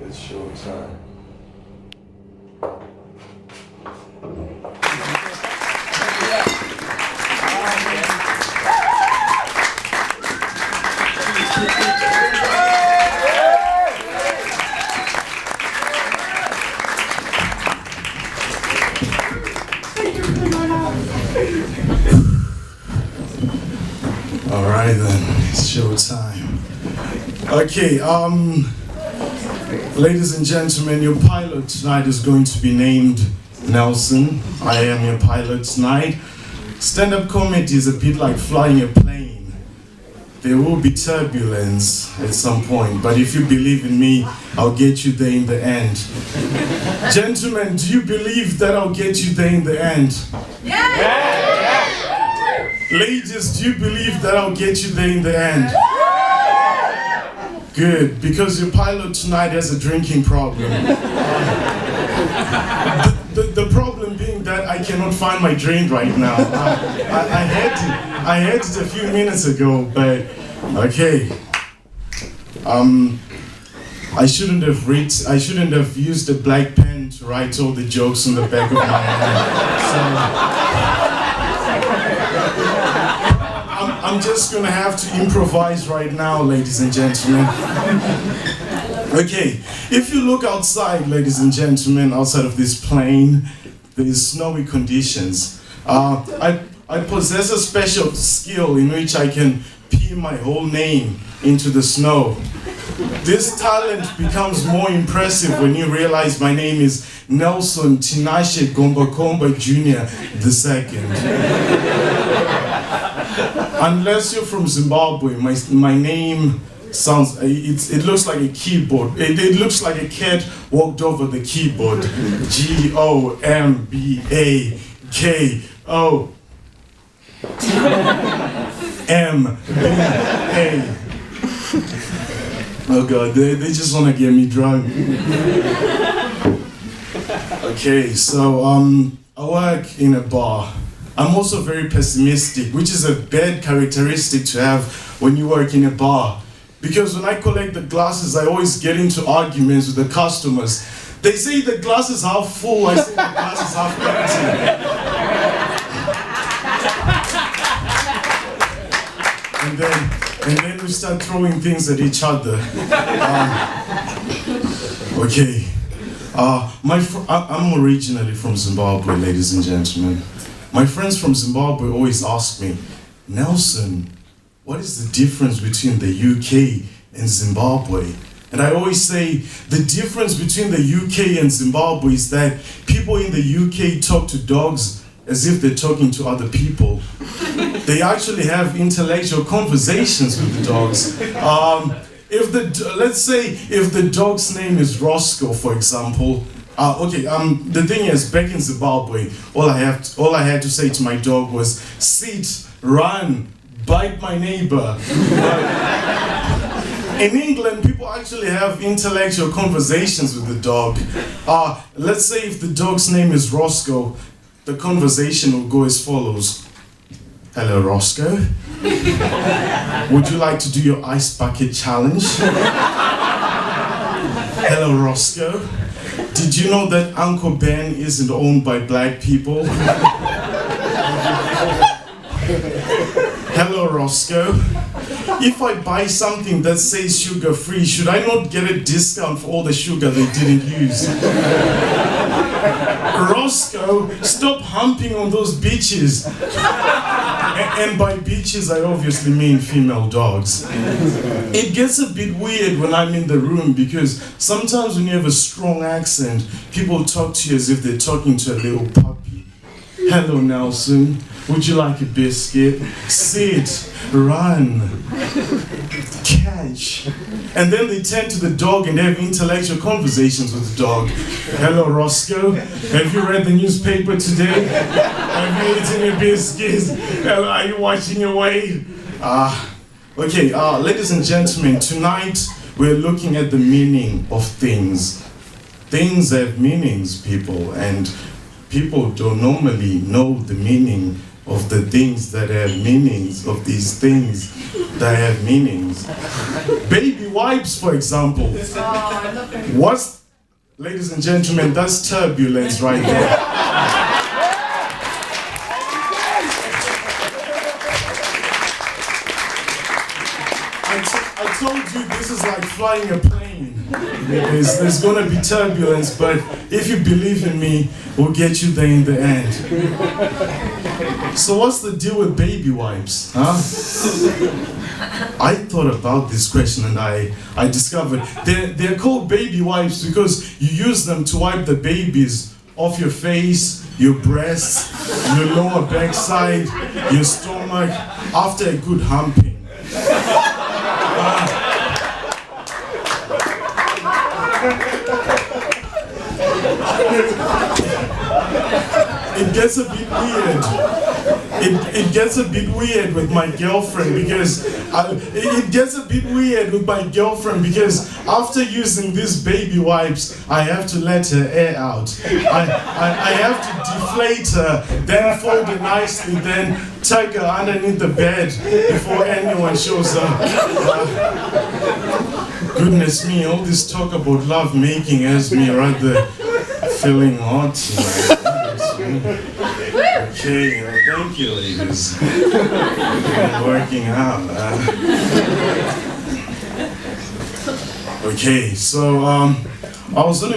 It's showtime. All right then, it's showtime. Okay, ladies and gentlemen, your pilot tonight is going to be named Nelson. I am your pilot tonight. Stand-up comedy is a bit like flying a plane. There will be turbulence at some point, but if you believe in me, I'll get you there in the end. Gentlemen, do you believe that I'll get you there in the end? Yeah! Ladies, do you believe that I'll get you there in the end? Good, because your pilot tonight has a drinking problem. The problem being that I cannot find my drink right now. I had it a few minutes ago, but okay. I shouldn't have used a black pen to write all the jokes on the back of my hand. I'm just gonna have to improvise right now, ladies and gentlemen. Okay, if you look outside, ladies and gentlemen, outside of this plane, there's snowy conditions. I possess a special skill in which I can pee my whole name into the snow. This talent becomes more impressive when you realize my name is Nelson Tinashe Gombakomba Jr. II. Unless you're from Zimbabwe, my name sounds, it looks like a keyboard. It looks like a cat walked over the keyboard. Gombaka. Oh God, they just want to get me drunk. Okay, so I work in a bar. I'm also very pessimistic, which is a bad characteristic to have when you work in a bar. Because when I collect the glasses, I always get into arguments with the customers. They say the glass is half full, I say the glass is half empty. And then we start throwing things at each other. Okay. I'm originally from Zimbabwe, ladies and gentlemen. My friends from Zimbabwe always ask me, Nelson, what is the difference between the UK and Zimbabwe? And I always say, the difference between the UK and Zimbabwe is that people in the UK talk to dogs as if they're talking to other people. They actually have intellectual conversations with the dogs. Let's say if the dog's name is Roscoe, for example. The thing is, back in Zimbabwe, all I had to say to my dog was, sit, run, bite my neighbor. In England, people actually have intellectual conversations with the dog. Let's say if the dog's name is Roscoe, the conversation will go as follows. Hello, Roscoe. Would you like to do your ice bucket challenge? Hello, Roscoe. Did you know that Uncle Ben isn't owned by black people? Hello, Roscoe. If I buy something that says sugar-free, should I not get a discount for all the sugar they didn't use? Roscoe, stop humping on those bitches. And by bitches, I obviously mean female dogs. It gets a bit weird when I'm in the room because sometimes when you have a strong accent, people talk to you as if they're talking to a little puppy. Hello, Nelson. Would you like a biscuit? Sit, run, catch. And then they turn to the dog and have intellectual conversations with the dog. Hello, Roscoe. Have you read the newspaper today? Have you eaten your biscuits? Are you watching your weight? Okay, ladies and gentlemen, tonight we're looking at the meaning of things. Things have meanings, people, and people don't normally know the meaning of the things that have meanings, of these things that have meanings. Baby wipes, for example. What's, ladies and gentlemen, that's turbulence right there. I told you this is like flying a plane. There's gonna be turbulence, but if you believe in me, we'll get you there in the end. So what's the deal with baby wipes, huh? I thought about this question and I discovered they're called baby wipes because you use them to wipe the babies off your face, your breasts, your lower backside, your stomach, after a good humping. It gets a bit weird. It gets a bit weird with my girlfriend because after using these baby wipes, I have to let her air out. I have to deflate her, then fold her nicely, then tuck her underneath the bed before anyone shows up. Goodness me, all this talk about love making has me rather feeling hot tonight. Okay, well, thank you, ladies. Working out. Okay, so I was on a,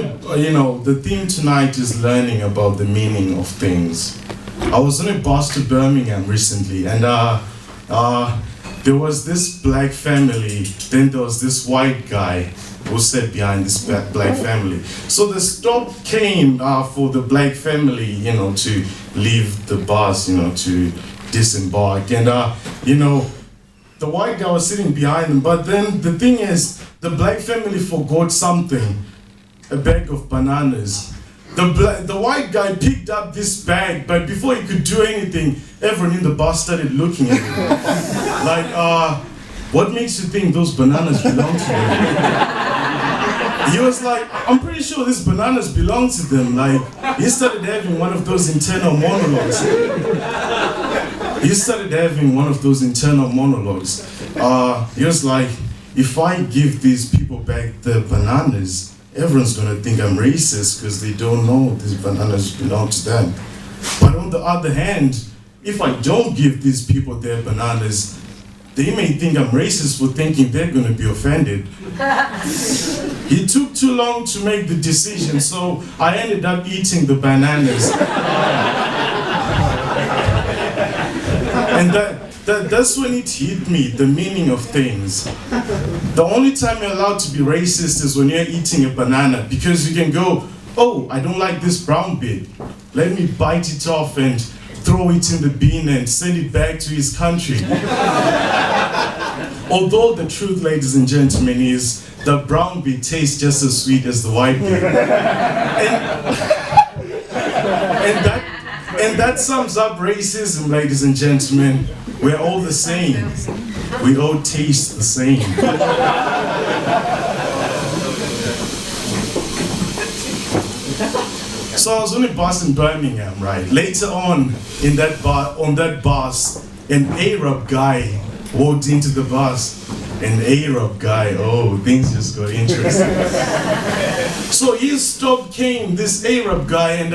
the theme tonight is learning about the meaning of things. I was on a bus to Birmingham recently, and there was this black family, then there was this white guy who sat behind this black family. So the stop came for the black family, to leave the bus, to disembark. And, the white guy was sitting behind them. But then the thing is, the black family forgot something, a bag of bananas. The white guy picked up this bag, but before he could do anything, everyone in the bus started looking at him. Like, what makes you think those bananas belong to you? He was like, I'm pretty sure these bananas belong to them. Like, he started having one of those internal monologues. He was like, if I give these people back the bananas, everyone's gonna think I'm racist because they don't know these bananas belong to them. But on the other hand, if I don't give these people their bananas, they may think I'm racist for thinking they're gonna be offended. He took too long to make the decision, so I ended up eating the bananas. And that's when it hit me, the meaning of things. The only time you're allowed to be racist is when you're eating a banana, because you can go, oh, I don't like this brown bit. Let me bite it off and throw it in the bin and send it back to his country. Although the truth, ladies and gentlemen, is the brown bit tastes just as sweet as the white bit. And that sums up racism, ladies and gentlemen. We're all the same. We all taste the same. So I was on a bus in Birmingham, right? Later on that bus, an Arab guy walked into the bus. An Arab guy, oh, things just got interesting. So his stop came, this Arab guy, and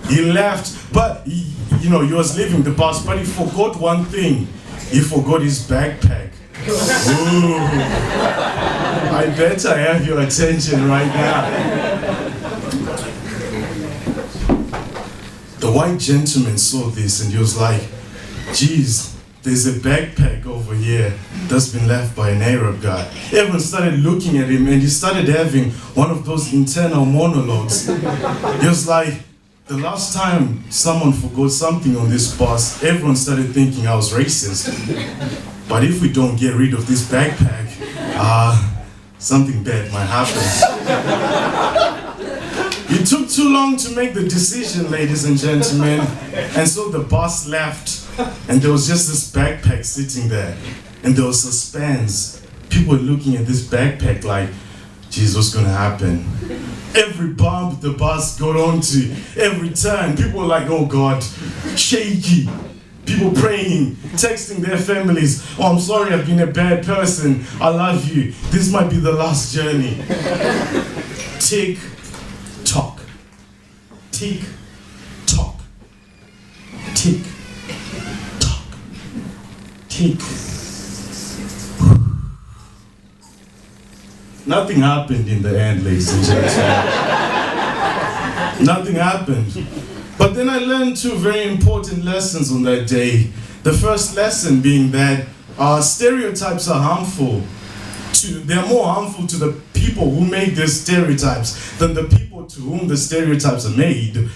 he left, but he was leaving the bus, but he forgot one thing. He forgot his backpack. Ooh, I bet I have your attention right now. The white gentleman saw this and he was like, geez, there's a backpack over here that's been left by an Arab guy. Everyone started looking at him and he started having one of those internal monologues. He was like, the last time someone forgot something on this bus, everyone started thinking I was racist. But if we don't get rid of this backpack, something bad might happen. It took too long to make the decision, ladies and gentlemen, and so the bus left. And there was just this backpack sitting there. And there was suspense. People were looking at this backpack like, geez, what's gonna happen? Every bump the bus got onto, every turn, people were like, oh God, shaky. People praying, texting their families, oh, I'm sorry, I've been a bad person, I love you, this might be the last journey. Tick, tock. Tick, tock. Tick, tock. Tick. Nothing happened in the end, ladies and gentlemen. Nothing happened. But then I learned two very important lessons on that day. The first lesson being that stereotypes are harmful. They're more harmful to the people who make these stereotypes than the people to whom the stereotypes are made.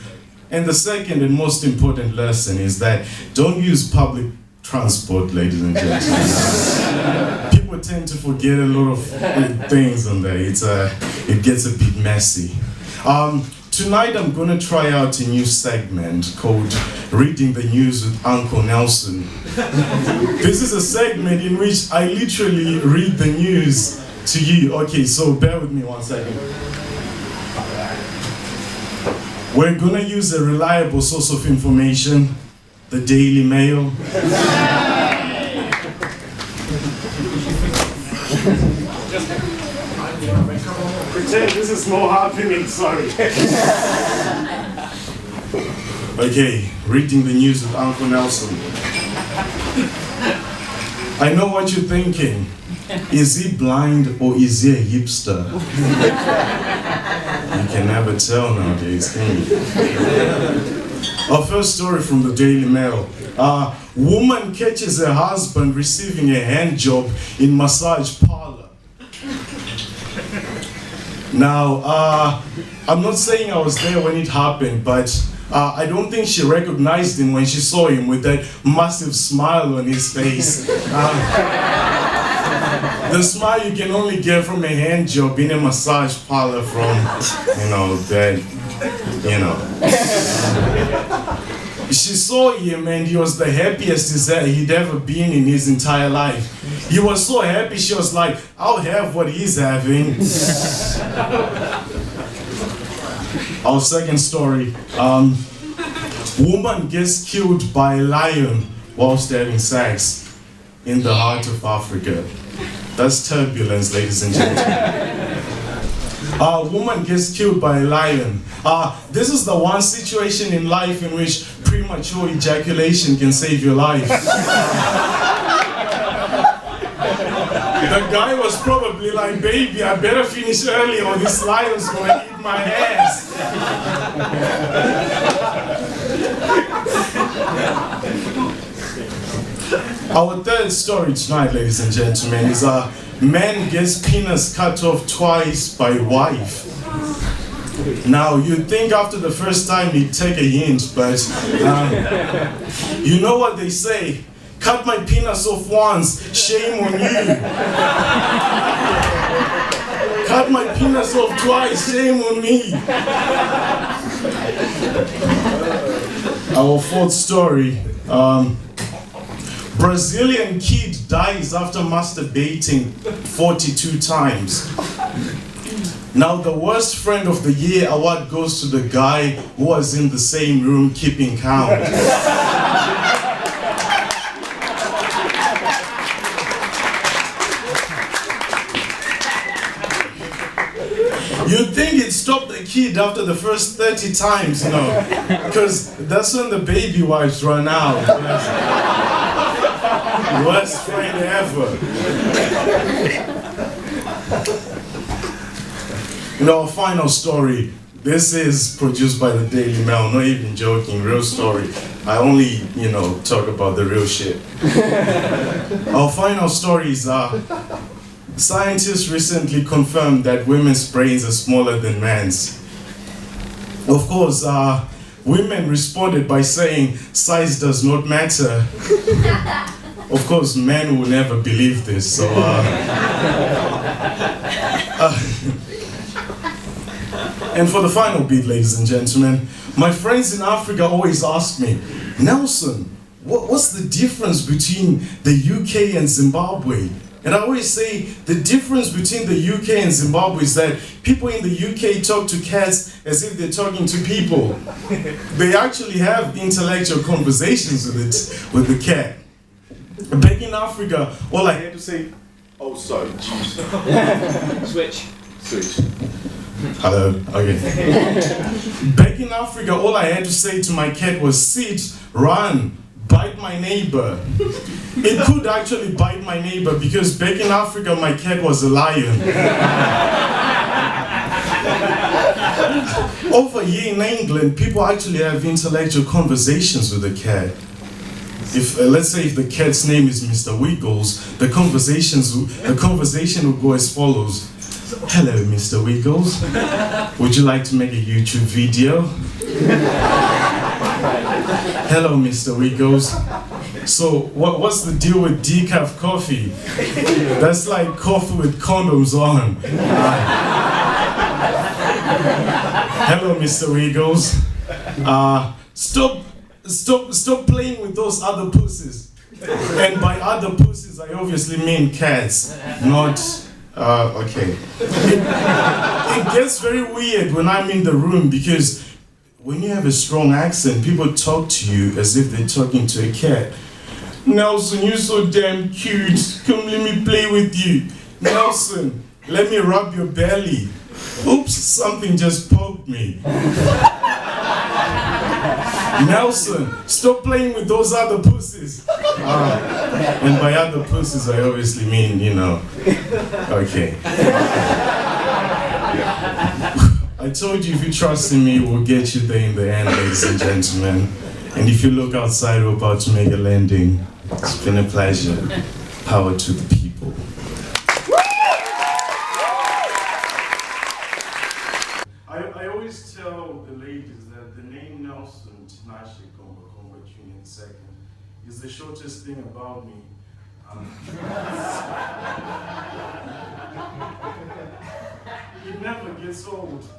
And the second and most important lesson is that don't use public transport, ladies and gentlemen. People tend to forget a lot of things on there. It gets a bit messy. Tonight I'm going to try out a new segment called Reading the News with Uncle Nelson. This is a segment in which I literally read the news to you. Okay, so bear with me 1 second. We're going to use a reliable source of information, the Daily Mail. Pretend this is more happening, sorry. Okay, reading the news with Uncle Nelson. I know what you're thinking. Is he blind or is he a hipster? You can never tell nowadays, can you? Our first story from the Daily Mail. Woman catches her husband receiving a hand job in massage parlor. Now, I'm not saying I was there when it happened, but I don't think she recognized him when she saw him with that massive smile on his face. The smile you can only get from a hand job in a massage parlor from, She saw him and he was the happiest he'd ever been in his entire life. He was so happy, she was like, I'll have what he's having. Our second story. Woman gets killed by a lion whilst having sex in the heart of Africa. That's turbulence, ladies and gentlemen. A woman gets killed by a lion. This is the one situation in life in which premature ejaculation can save your life. The guy was probably like, baby, I better finish early or this lion's gonna eat my ass. Our third story tonight, ladies and gentlemen, is a man gets penis cut off twice by wife. Now, you'd think after the first time he'd take a hint, but you know what they say? Cut my penis off once, shame on you. Cut my penis off twice, shame on me. Our fourth story. Brazilian kid dies after masturbating 42 times. Now the worst friend of the year award goes to the guy who was in the same room keeping count. You'd think it stopped the kid after the first 30 times, because that's when the baby wipes run out. Worst friend ever. Our final story. This is produced by the Daily Mail, not even joking, real story. I only, talk about the real shit. Our final story is, scientists recently confirmed that women's brains are smaller than men's. Of course, women responded by saying size does not matter. Of course, men will never believe this, so and for the final bit, ladies and gentlemen, my friends in Africa always ask me, Nelson, what's the difference between the UK and Zimbabwe? And I always say the difference between the UK and Zimbabwe is that people in the UK talk to cats as if they're talking to people. They actually have intellectual conversations with the cat. Back in Africa, all I had to say, oh sorry, jeez. Switch. Hello, okay. Back in Africa, all I had to say to my cat was sit, run, bite my neighbor. It could actually bite my neighbor because back in Africa, my cat was a lion. Over here in England, people actually have intellectual conversations with the cat. If let's say if the cat's name is Mr. Wiggles, the conversation will go as follows. Hello, Mr. Wiggles. Would you like to make a YouTube video? Hello, Mr. Wiggles. So, what's the deal with decaf coffee? That's like coffee with condoms on. Hello, Mr. Wiggles. Stop playing with those other pussies. And by other pussies, I obviously mean cats, not. Okay. It gets very weird when I'm in the room because when you have a strong accent, people talk to you as if they're talking to a cat. Nelson, you're so damn cute. Come, let me play with you. Nelson, let me rub your belly. Oops, something just poked me. Nelson, stop playing with those other pussies. And by other pussies, I obviously mean, you know. Okay. I told you if you trust in me, we'll get you there in the end, ladies and gentlemen. And if you look outside, we're about to make a landing. It's been a pleasure. Power to the people. I always tell the ladies that the name Nelson Gombakomba Jr. second is the shortest thing about me. It never gets old.